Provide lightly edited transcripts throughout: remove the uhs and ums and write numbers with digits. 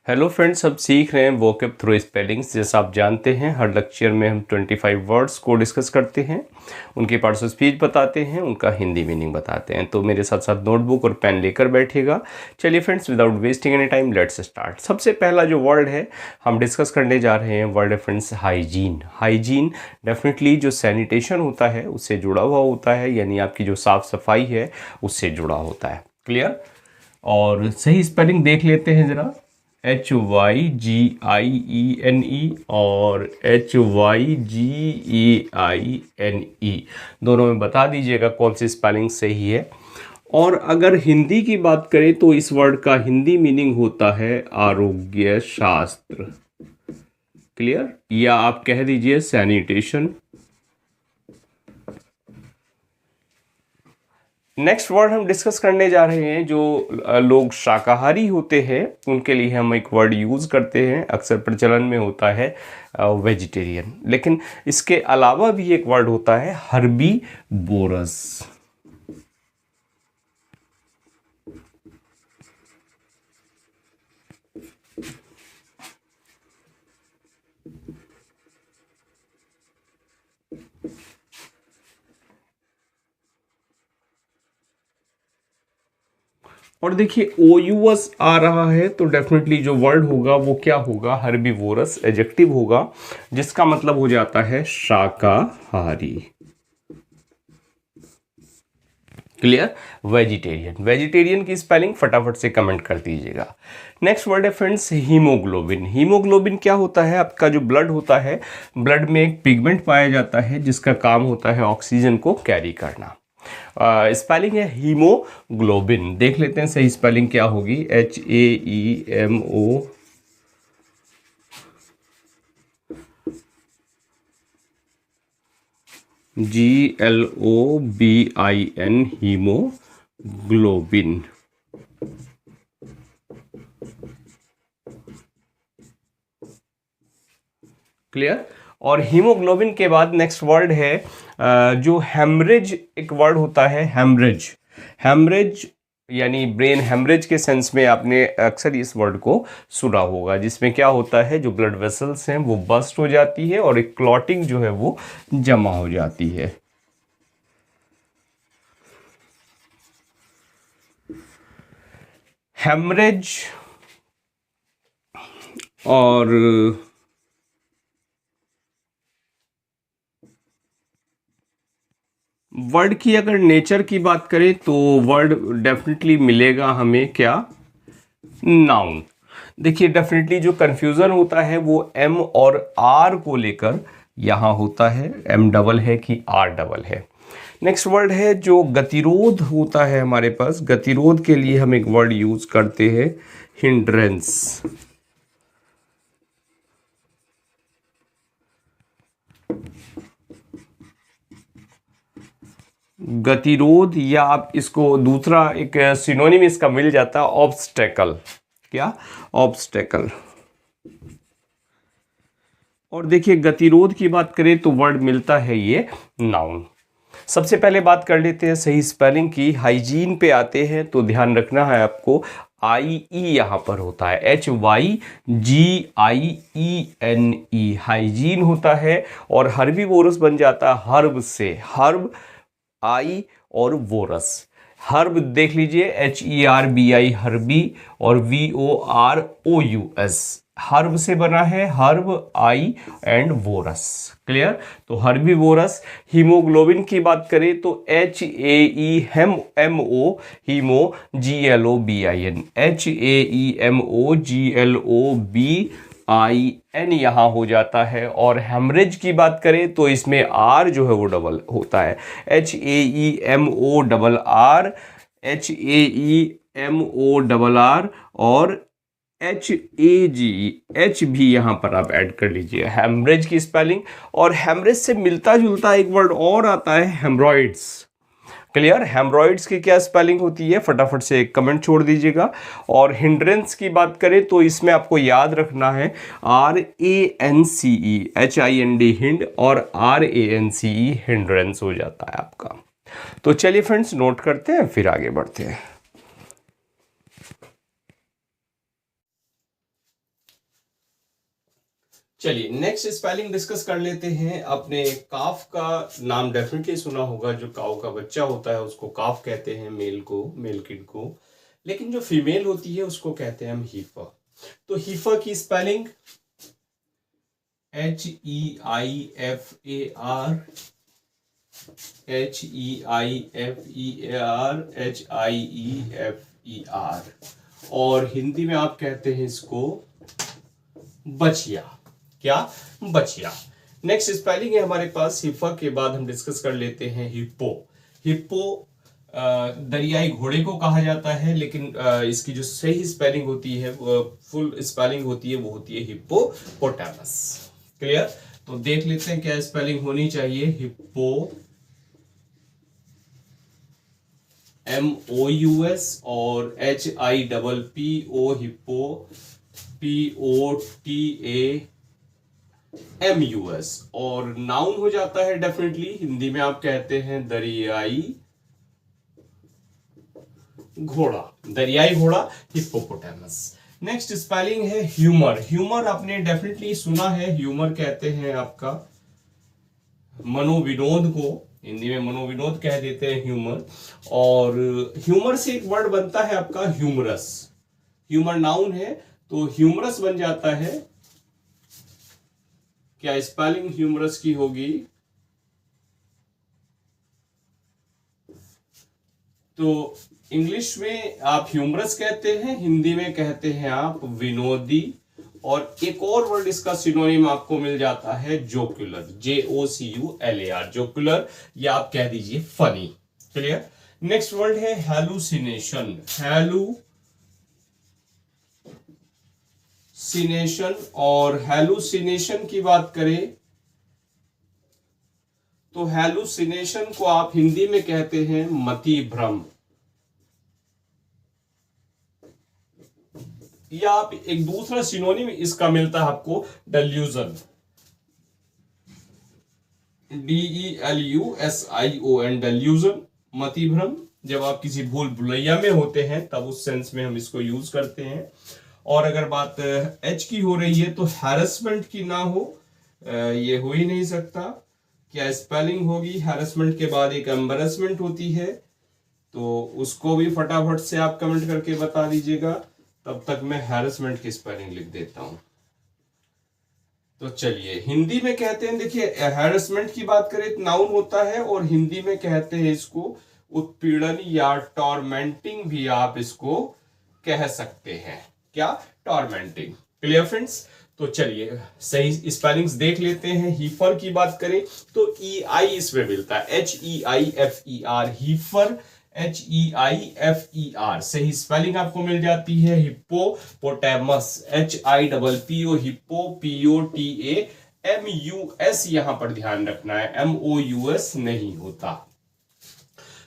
Hello friends, अब सीख रहे हैं वोकैब थ्रू स्पेलिंग्स। जैसा आप जानते हैं, हर लेक्चर में हम 25 वर्ड्स को डिस्कस करते हैं, उनके पार्ट्स ऑफ स्पीच बताते हैं, उनका हिंदी मीनिंग बताते हैं। तो मेरे साथ साथ नोटबुक और पेन लेकर बैठिएगा। चलिए friends, without wasting any time let's start. सबसे पहला जो वर्ड है हम डिस्कस करने जा रहे हैं, वर्ड है फ्रेंड्स हाइजीन। हाइजीन डेफिनेटली जो सैनिटेशन होता है उससे जुड़ा हुआ होता है, यानी आपकी जो साफ़ सफाई है उससे जुड़ा होता है। क्लियर? और सही स्पेलिंग देख लेते हैं ज़रा। HYGIENE और HYGEINE, दोनों में बता दीजिएगा कौन सी स्पेलिंग सही है। और अगर हिंदी की बात करें तो इस वर्ड का हिंदी मीनिंग होता है आरोग्य शास्त्र। क्लियर? या आप कह दीजिए सैनिटेशन। नेक्स्ट वर्ड हम डिस्कस करने जा रहे हैं, जो लोग शाकाहारी होते हैं उनके लिए हम एक वर्ड यूज़ करते हैं, अक्सर प्रचलन में होता है वेजिटेरियन। लेकिन इसके अलावा भी एक वर्ड होता है हर्बीवोरस। और देखिए OUS आ रहा है तो डेफिनेटली जो वर्ड होगा वो क्या होगा, हर्बीवोरस एडजेक्टिव होगा, जिसका मतलब हो जाता है शाकाहारी। क्लियर? वेजिटेरियन। वेजिटेरियन की स्पेलिंग फटाफट से कमेंट कर दीजिएगा। नेक्स्ट वर्ड है फ्रेंड्स हीमोग्लोबिन। हीमोग्लोबिन क्या होता है? आपका जो ब्लड होता है, ब्लड में एक पिगमेंट पाया जाता है जिसका काम होता है ऑक्सीजन को कैरी करना। स्पेलिंग है हीमोग्लोबिन। देख लेते हैं सही स्पेलिंग क्या होगी। HAEMO GLOBIN, haemoglobin. क्लियर? और हीमोग्लोबिन के बाद नेक्स्ट वर्ड है जो हेमरेज एक वर्ड होता है, हेमरेज। हेमरेज यानी ब्रेन हेमरेज के सेंस में आपने अक्सर इस वर्ड को सुना होगा, जिसमें क्या होता है, जो ब्लड वेसल्स हैं वो बस्ट हो जाती है और एक क्लॉटिंग जो है वो जमा हो जाती है। हेमरेज और वर्ड की अगर नेचर की बात करें तो वर्ड डेफिनेटली मिलेगा हमें क्या, नाउन। देखिए डेफिनेटली जो कंफ्यूजन होता है वो M और R को लेकर यहाँ होता है, M डबल है कि R डबल है। नेक्स्ट वर्ड है जो गतिरोध होता है हमारे पास, गतिरोध के लिए हम एक वर्ड यूज करते हैं हिंड्रेंस। गतिरोध, या आप इसको दूसरा एक सिनोनिम इसका मिल जाता है ऑब्स्टेकल। क्या? ऑब्स्टेकल। और देखिए गतिरोध की बात करें तो वर्ड मिलता है ये नाउन। सबसे पहले बात कर लेते हैं सही स्पेलिंग की। हाइजीन पे आते हैं तो ध्यान रखना है आपको, IE यहाँ पर होता है, HYGIENE हाइजीन होता है। और हर्बीवोरस बन जाता है हर्ब से, हर्ब I और वोरस। हर्ब देख लीजिए HERBI हर्बी और VOROUS, हर्ब से बना है, herb I and vores. Clear? तो हर्बीवोरस। हीमोग्लोबिन की बात करें तो HAEMO हीमो GLOBIN, HAEMOGLOBIN यहाँ हो जाता है। और हेमरेज की बात करें तो इसमें R जो है वो डबल होता है, HAEMORR, HAEMORR और HAG भी यहाँ पर आप ऐड कर लीजिए, हेमरेज की स्पेलिंग। और हेमरेज से मिलता जुलता एक वर्ड और आता है हेमरॉइड्स। क्लियर? हेमरॉइड्स की क्या स्पेलिंग होती है, फटाफट से एक कमेंट छोड़ दीजिएगा। और हिंड्रेंस की बात करें तो इसमें आपको याद रखना है RANCE, HIND हिंड और RANCE हिंड्रेंस हो जाता है आपका। तो चलिए फ्रेंड्स नोट करते हैं फिर आगे बढ़ते हैं। चलिए नेक्स्ट स्पेलिंग डिस्कस कर लेते हैं। आपने काफ का नाम डेफिनेटली सुना होगा। जो काऊ का बच्चा होता है उसको काफ कहते हैं, मेल को, मेल किड को। लेकिन जो फीमेल होती है उसको कहते हैं हम हीफा। तो हीफा की स्पेलिंग HEIFAR, HEIFEAR, और हिंदी में आप कहते हैं इसको बचिया। क्या? बचिया। नेक्स्ट स्पेलिंग है हमारे पास हिफा के बाद हम डिस्कस कर लेते हैं हिप्पो। हिप्पो दरियाई घोड़े को कहा जाता है, लेकिन इसकी जो सही स्पेलिंग होती है, फुल स्पेलिंग होती है, वो होती है हिप्पोपोटामस। क्लियर? तो देख लेते हैं क्या स्पेलिंग होनी चाहिए। हिप्पो MOUS और HIPPO, हिप्पो POTAMUS, और नाउन हो जाता है डेफिनेटली। हिंदी में आप कहते हैं दरियाई घोड़ा, दरियाई घोड़ा, हिप्पोपोटामस। नेक्स्ट स्पेलिंग है ह्यूमर। ह्यूमर आपने डेफिनेटली सुना है। ह्यूमर कहते हैं आपका मनोविनोद को, हिंदी में मनोविनोद कह देते हैं ह्यूमर। और ह्यूमर से एक वर्ड बनता है आपका ह्यूमरस। ह्यूमर नाउन है तो ह्यूमरस बन जाता है। क्या स्पेलिंग ह्यूमरस की होगी? तो इंग्लिश में आप ह्यूमरस कहते हैं, हिंदी में कहते हैं आप विनोदी। और एक और वर्ड इसका सिनोनिम आपको मिल जाता है जोक्युलर, JOCULAR, जोक्युलर, या आप कह दीजिए फनी। क्लियर? नेक्स्ट वर्ड है हैलुसिनेशन। हैलुसिनेशन, और हैलुसिनेशन की बात करें तो हैलुसिनेशन को आप हिंदी में कहते हैं मति भ्रम, या आप एक दूसरा सिनोनिम इसका मिलता है आपको डेल्यूजन, DELUSION, डेल्यूजन, मति भ्रम। जब आप किसी भूल भुलैया में होते हैं तब उस सेंस में हम इसको यूज करते हैं। और अगर बात H की हो रही है तो हैरेसमेंट की ना हो, ये हो ही नहीं सकता। क्या स्पेलिंग होगी? हैरेसमेंट के बाद एक एम्बैरेसमेंट होती है, तो उसको भी फटाफट से आप कमेंट करके बता दीजिएगा। तब तक मैं हैरेसमेंट की स्पेलिंग लिख देता हूं। तो चलिए हिंदी में कहते हैं, देखिए हैरेसमेंट की बात करें तो नाउन होता है, और हिंदी में कहते हैं इसको उत्पीड़न या टॉर्मेंटिंग भी आप इसको कह सकते हैं। क्या? टॉर्मेंटिंग। Clear friends? तो चलिए सही स्पेलिंग्स देख लेते हैं। हीफर की बात करें तो EI इसमें मिलता है, HEIFER, हीफर, HEIFER। सही स्पेलिंग आपको मिल जाती है हिप्पोपोटामस, HIPPO, हिप्पो, POTAMUS। यहां पर ध्यान रखना है, MOUS नहीं होता।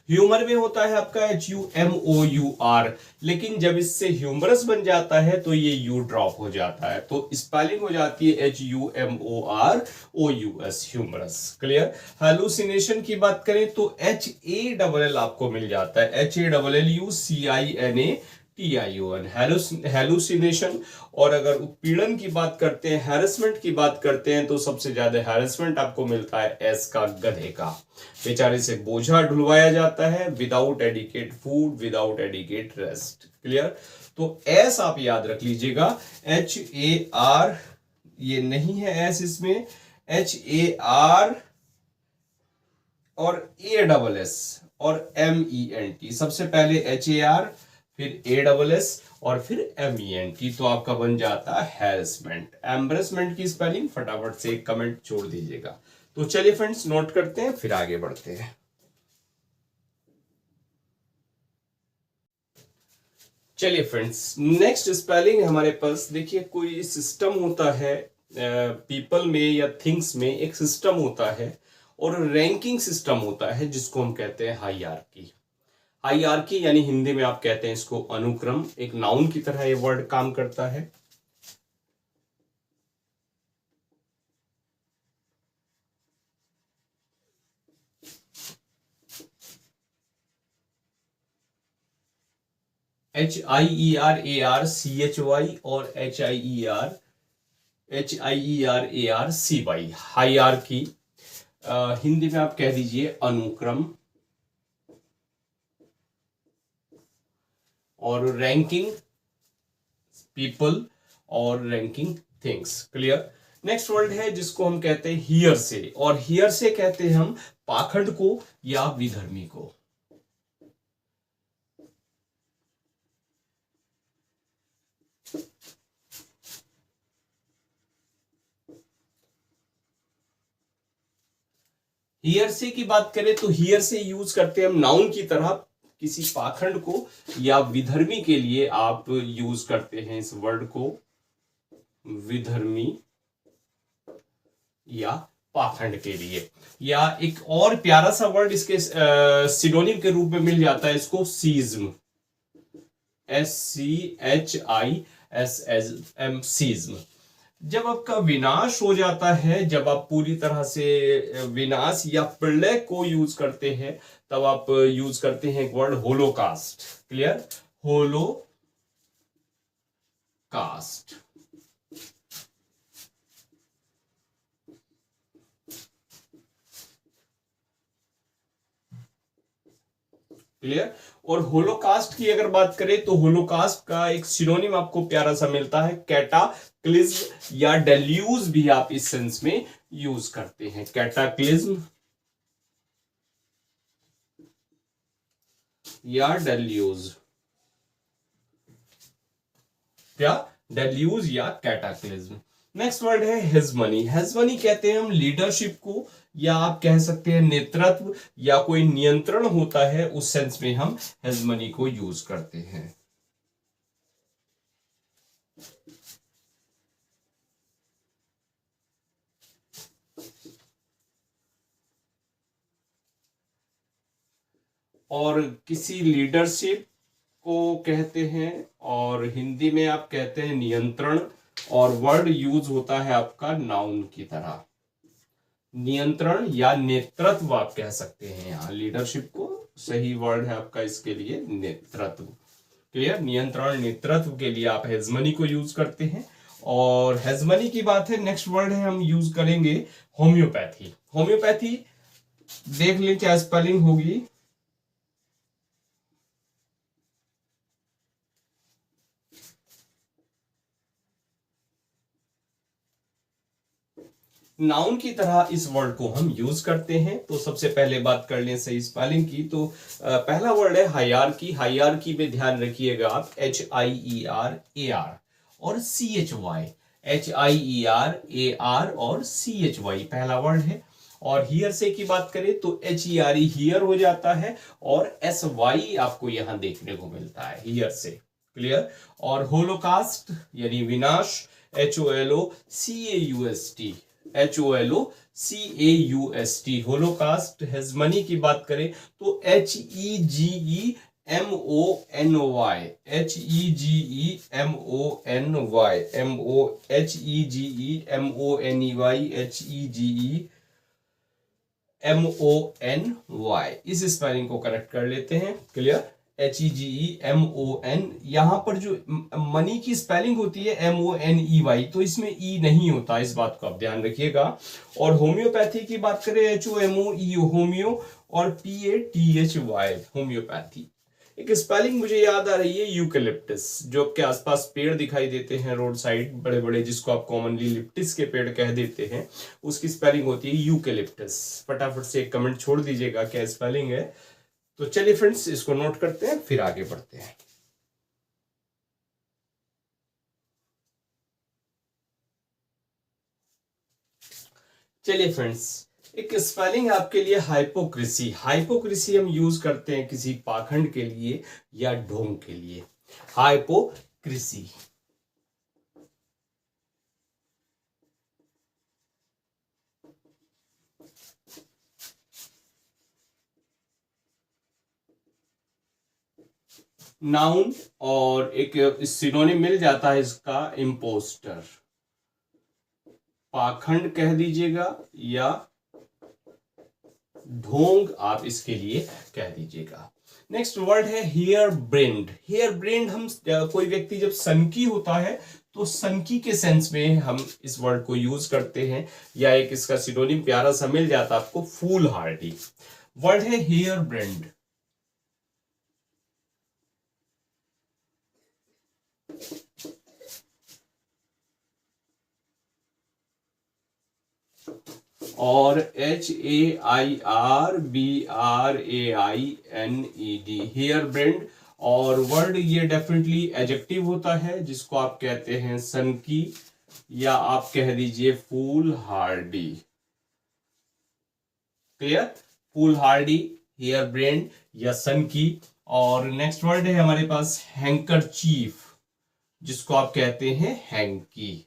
ह्यूमर में होता है आपका HUMOUR, लेकिन जब इससे ह्यूमरस बन जाता है तो ये U ड्रॉप हो जाता है, तो स्पेलिंग हो जाती है HUMOROUS, ह्यूमरस। क्लियर? हैलुसिनेशन की बात करें तो HALL आपको मिल जाता है, HALLUCINATION, हैलुसिनेशन। और अगर उत्पीड़न की बात करते हैं, हैरेसमेंट की बात करते हैं, तो सबसे ज्यादा हैरेसमेंट आपको मिलता है S का, गधे का। बेचारे से बोझा ढुलवाया जाता है, without adequate food, without adequate rest. Clear? तो S आप याद रख लीजिएगा, HAR, ये नहीं है S इसमें, HAR और ASS और MENT। सबसे पहले HAR, फिर ASS और फिर MENT, तो आपका बन जाता है हैरेसमेंट। एम्बरेसमेंट की स्पेलिंग फटाफट से एक कमेंट छोड़ दीजिएगा। तो चलिए फ्रेंड्स नोट करते हैं, फिर आगे बढ़ते हैं। चलिए फ्रेंड्स नेक्स्ट स्पेलिंग हमारे पास, देखिए कोई सिस्टम होता है, पीपल में या थिंग्स में एक सिस्टम होता है, और रैंकिंग सिस्टम होता है जिसको हम कहते हैं हायरार्की। हायरार्की यानी हिंदी में आप कहते हैं इसको अनुक्रम। एक नाउन की तरह ये वर्ड काम करता है। HIERARCHY और HIER HIERARCY, हायरार्की। हिंदी में आप कह दीजिए अनुक्रम, और रैंकिंग पीपल, और ranking things. Clear. Next word है जिसको हम कहते हैं हियर से, और हियर से कहते हैं हम पाखंड को या विधर्मी को। हियर से की बात करें तो हियर से यूज करते हैं हम नाउन की तरह किसी पाखंड को या विधर्मी के लिए आप यूज करते हैं इस वर्ड को, विधर्मी या पाखंड के लिए। या एक और प्यारा सा वर्ड इसके सिनोनिम के रूप में मिल जाता है इसको, सीज्म, SCHISM, सीज्म। जब आपका विनाश हो जाता है, जब आप पूरी तरह से विनाश या प्रलय को यूज करते हैं, तब आप यूज करते हैं एक word Holocaust. Clear. Holocaust. Clear. और होलोकास्ट की अगर बात करें तो होलोकास्ट का एक सिनोनिम आपको प्यारा सा मिलता है, कैटाक्लिज्म या डेल्यूज भी आप इस सेंस में यूज करते हैं। कैटाक्लिज्म या डेल्यूज, क्या, डेल्यूज या कैटाक्लिज्म। नेक्स्ट वर्ड है हेजमनी। हेजमनी कहते हैं हम लीडरशिप को, या आप कह सकते हैं नेतृत्व, या कोई नियंत्रण होता है, उस सेंस में हम हेजमनी को यूज करते हैं। और किसी लीडरशिप को कहते हैं, और हिंदी में आप कहते हैं नियंत्रण, और वर्ड यूज होता है आपका नाउन की तरह, नियंत्रण या नेतृत्व आप कह सकते हैं। यहाँ लीडरशिप को सही वर्ड है आपका इसके लिए नेतृत्व। क्लियर। नियंत्रण नेतृत्व के लिए आप हेजमनी को यूज करते हैं। और हेजमनी की बात है, नेक्स्ट वर्ड है हम यूज करेंगे होम्योपैथी। होम्योपैथी देख लें क्या स्पेलिंग होगी। नाउन की तरह इस वर्ड को हम यूज करते हैं। तो सबसे पहले बात कर लें सही स्पेलिंग की, तो पहला वर्ड है हायरार्की। हायरार्की में ध्यान रखिएगा आप, HIERAR और CHY, HIERAR और CHY पहला वर्ड है। और हियर से की बात करें तो HERE हियर हो जाता है, और SY आपको यहां देखने को मिलता है हियर से। क्लियर। और होलोकास्ट यानी विनाश, HOLOCAUST, होलोकास्ट। हेजमनी की बात करें तो HEGEMONY, HEGEMONY, इस स्पेलिंग को करेक्ट कर लेते हैं। क्लियर। HEGEMON, यहां पर जो मनी की स्पेलिंग होती है MONEY, तो इसमें ई नहीं होता, इस बात को आप ध्यान रखिएगा। और होम्योपैथी की बात करें HOMOE होम्यो, और PATHY होम्योपैथी। एक स्पेलिंग मुझे याद आ रही है यूकेलिप्टस, जो के आसपास पेड़ दिखाई देते हैं रोड साइड बड़े बड़े, जिसको आप कॉमनली लिप्टिस के पेड़ कह देते हैं, उसकी स्पेलिंग होती है यूकेलिप्टस। फटाफट से एक कमेंट छोड़ दीजिएगा क्या स्पेलिंग है। तो चलिए फ्रेंड्स इसको नोट करते हैं, फिर आगे बढ़ते हैं। चलिए फ्रेंड्स, एक स्पेलिंग आपके लिए हाइपोक्रेसी। हाइपोक्रेसी हम यूज करते हैं किसी पाखंड के लिए या ढोंग के लिए। हाइपोक्रेसी। नाउन, और एक सिनोनिम मिल जाता है इसका, इम्पोस्टर। पाखंड कह दीजिएगा या ढोंग आप इसके लिए कह दीजिएगा। नेक्स्ट वर्ड है हेयर ब्रेंड। हेयर ब्रेंड हम कोई व्यक्ति जब सनकी होता है तो सनकी के सेंस में हम इस वर्ड को यूज करते हैं, या एक इसका सिनोनिम प्यारा सा मिल जाता है आपको, फूल हार्डी। वर्ड है हेयर ब्रेंड। और HAIRBRAINED, हेयर ब्रेंड। और वर्ड ये डेफिनेटली एडजेक्टिव होता है जिसको आप कहते हैं सनकी, या आप कह दीजिए फूल हार्डी। क्लियर? फूल हार्डी, हेयर ब्रेंड या सनकी। और नेक्स्ट वर्ड है हमारे पास हैंकरचीफ, जिसको आप कहते हैं हैंकी।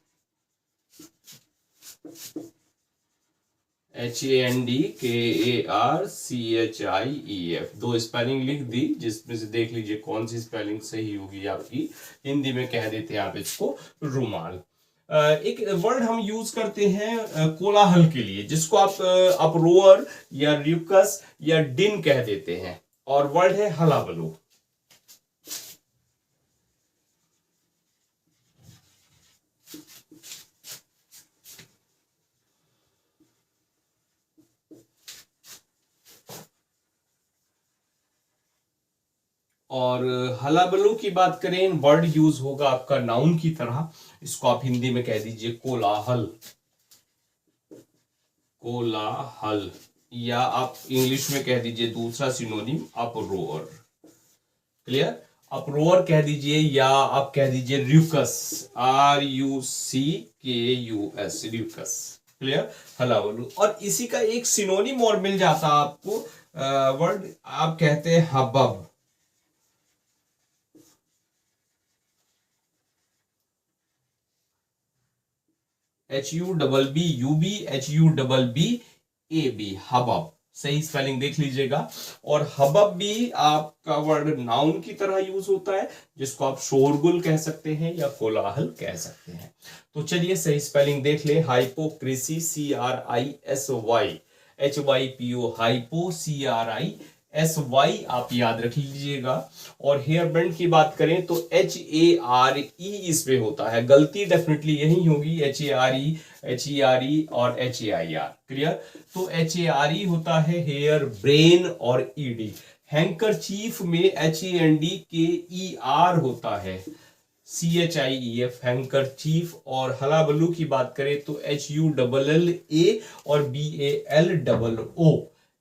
HANDKARCHIEF। दो स्पेलिंग लिख दी, जिसमें से देख लीजिए कौन सी स्पेलिंग सही होगी आपकी। हिंदी में कह देते हैं आप इसको रुमाल। एक वर्ड हम यूज करते हैं कोलाहल के लिए, जिसको आप अपरोअर या र्यूकस या डिन कह देते हैं, और वर्ड है हलाबलो। और हलाबलो की बात करें, वर्ड यूज होगा आपका नाउन की तरह। इसको आप हिंदी में कह दीजिए कोलाहल। कोलाहल, या आप इंग्लिश में कह दीजिए दूसरा सिनोनिम अपरोअर। क्लियर? अपरोअर कह दीजिए, या आप कह दीजिए र्यूकस, RUCKUS, र्यूकस। क्लियर? हलाबलो। और इसी का एक सिनोनिम और मिल जाता आपको, वर्ड आप कहते हैं हबब। HUBBUB हबब, सही स्पेलिंग देख लीजिएगा। और हबब भी आपका वर्ड नाउन की तरह यूज होता है, जिसको आप शोरगुल कह सकते हैं या कोलाहल कह सकते हैं। तो चलिए सही स्पेलिंग देख ले। Hypocrisy, CRISY, HYPO, hypo, CRISY, आप याद रख लीजिएगा। और हेयर बैंड की बात करें तो HARE इसमें होता है, गलती डेफिनेटली यही होगी, HARE, HERE और HAIR। क्लियर? तो HARE होता है हेयर ब्रेन और ED। हैंकरचीफ में HANDKER होता है, CHIEF, हैंकरचीफ। और हलाबलू की बात करें तो HULLA और BALOO,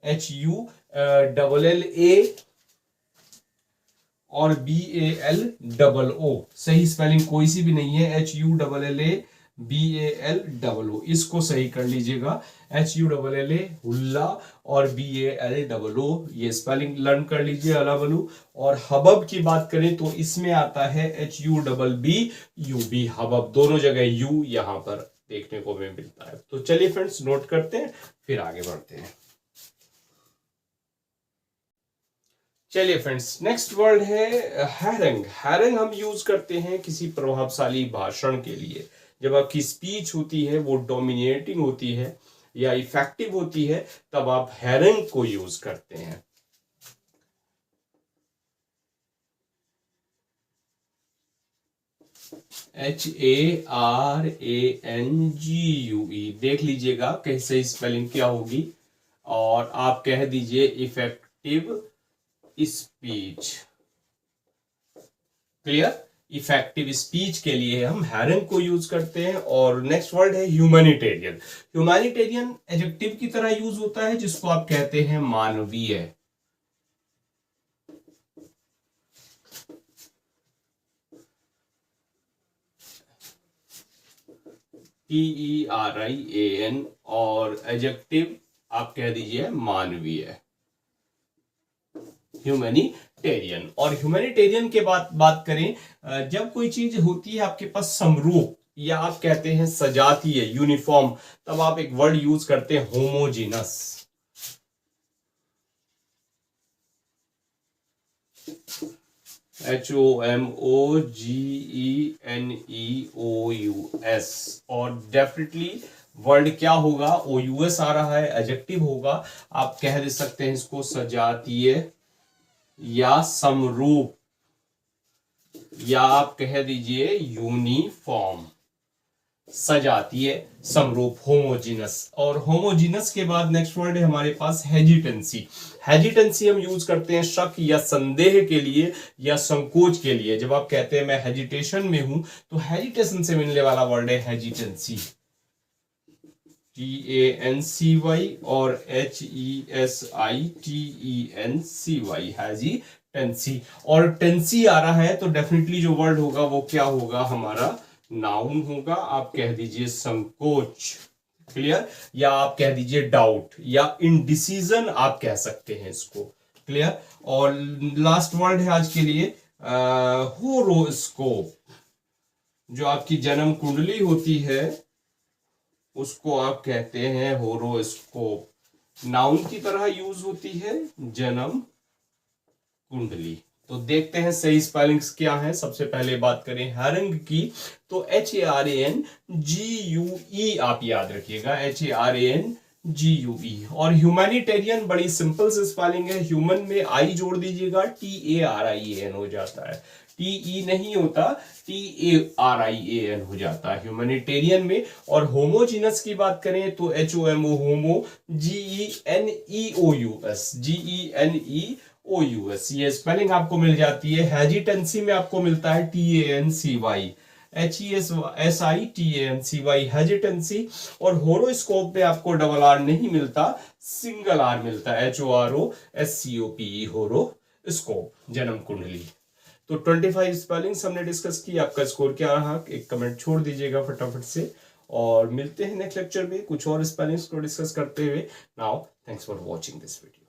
HULLA और BALOO, सही स्पेलिंग कोई सी भी नहीं है, HULLA BALOO, इसको सही कर लीजिएगा। HULLA हुल्ला और BALOO, ये स्पेलिंग लर्न कर लीजिए हलाबलू। और हबब की बात करें तो इसमें आता है HUBBUB, हबब, दोनों जगह यू यहां पर देखने को हमें मिलता है। तो चलिए फ्रेंड्स नोट करते हैं, फिर आगे बढ़ते हैं। चलिए फ्रेंड्स, नेक्स्ट वर्ड है हैरंग। हैरंग हम यूज करते हैं किसी प्रभावशाली भाषण के लिए। जब आपकी स्पीच होती है वो डोमिनेटिंग होती है या इफेक्टिव होती है, तब आप हैरंग को यूज करते हैं। HARANGUE, देख लीजिएगा कैसे स्पेलिंग क्या होगी। और आप कह दीजिए effective speech. Clear? Effective speech के लिए हम हैरंग को यूज करते हैं। और नेक्स्ट वर्ड है ह्यूमैनिटेरियन। ह्यूमैनिटेरियन एडजेक्टिव की तरह यूज होता है, जिसको आप कहते हैं मानवीय। TERIAN, और एडजेक्टिव आप कह दीजिए मानवीय, ह्यूमैनिटेरियन। और ह्यूमैनिटेरियन के बात करें, जब कोई चीज होती है आपके पास समरूप, या आप कहते हैं सजातीय, यूनिफॉर्म, तब आप एक वर्ड यूज करते हैं होमोजीनस। HOMOGENEOUS। और डेफिनेटली वर्ड क्या होगा, OUS आ रहा है, एडजेक्टिव होगा। आप कह दे सकते हैं इसको सजातीय या समरूप, या आप कह दीजिए यूनिफॉर्म, सजाती है, समरूप, होमोजीनस। और होमोजीनस के बाद नेक्स्ट वर्ड है हमारे पास हेजिटेंसी। हेजिटेंसी हम यूज करते हैं शक या संदेह के लिए या संकोच के लिए। जब आप कहते हैं मैं हेजिटेशन में हूं, तो हेजिटेशन से मिलने वाला वर्ड है हेजिटेंसी, TANCY और HESITENCY, हेजिटेंसी। और टेंसी आ रहा है तो डेफिनेटली जो वर्ड होगा वो क्या होगा, हमारा नाउन होगा। आप कह दीजिए संकोच, क्लियर, या आप कह दीजिए डाउट या इनडिसीजन आप कह सकते हैं इसको, क्लियर। और लास्ट वर्ड है आज के लिए होरोस्कोप। जो आपकी जन्म कुंडली होती है उसको आप कहते हैं होरोस्कोप, नाउन की तरह यूज होती है, जन्म कुंडली। तो देखते हैं सही स्पेलिंग्स क्या है। सबसे पहले बात करें हैरंग की, तो HARANGUE आप याद रखिएगा, HARANGUE। और ह्यूमैनिटेरियन बड़ी सिंपल से स्पेलिंग है, ह्यूमन में आई जोड़ दीजिएगा, TARIAN हो जाता है, TE नहीं होता, TARIAN हो जाता है ह्यूमैनिटेरियन में। और होमोजीनस की बात करें तो HOMO, होमो, GENEOUS, ये स्पेलिंग आपको मिल जाती है। हेजिटेंसी में आपको मिलता है TANCY, HESITANCY, हेजिटेंसी। और होरोस्कोप में आपको डबल आर नहीं मिलता, सिंगल आर मिलता है, HOROSCOPE, होरोस्कोप, जन्म कुंडली। तो 25 स्पेलिंग्स हमने डिस्कस की। आपका स्कोर क्या रहा, एक कमेंट छोड़ दीजिएगा फटाफट से। और मिलते हैं नेक्स्ट लेक्चर में कुछ और स्पेलिंग्स को डिस्कस करते हुए। Now thanks for watching this video.